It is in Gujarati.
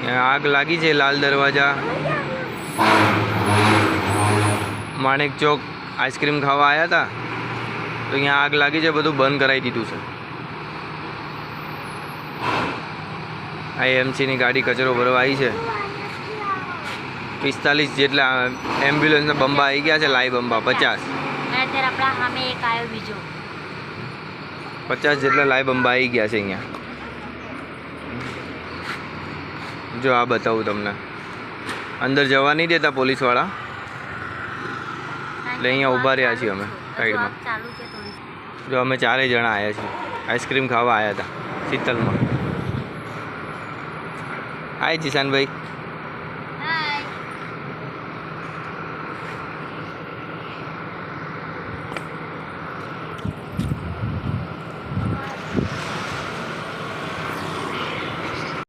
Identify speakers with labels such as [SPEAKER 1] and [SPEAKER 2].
[SPEAKER 1] આગ લાગી છે લાલ દરવાજા માણેક ચોક આઈસ્ક્રીમ ખાવા આવ્યા હતા તો અહીંયા આગ લાગી છે, બધું બંધ કરાવી દીધું છે. આઈએમસીની ગાડી કચરો ભરવા આવી છે. 45 જેટલા એમ્બ્યુલન્સના બંબા આવી ગયા છે, લાઈ બંબા 50 જેટલા લાઈ બંબા આવી ગયા છે અહીંયા. જો આ બતાવું તમને, અંદર જવા નહીં દેતા પોલીસવાળા, એટલે અહીંયા ઊભા રહ્યા છીએ અમે સાઈડમાં. જો અમે 4 જણા આવ્યા છીએ, આઈસ્ક્રીમ ખાવા આવ્યા હતા શીતલમાં. હાય જીશાનભાઈ.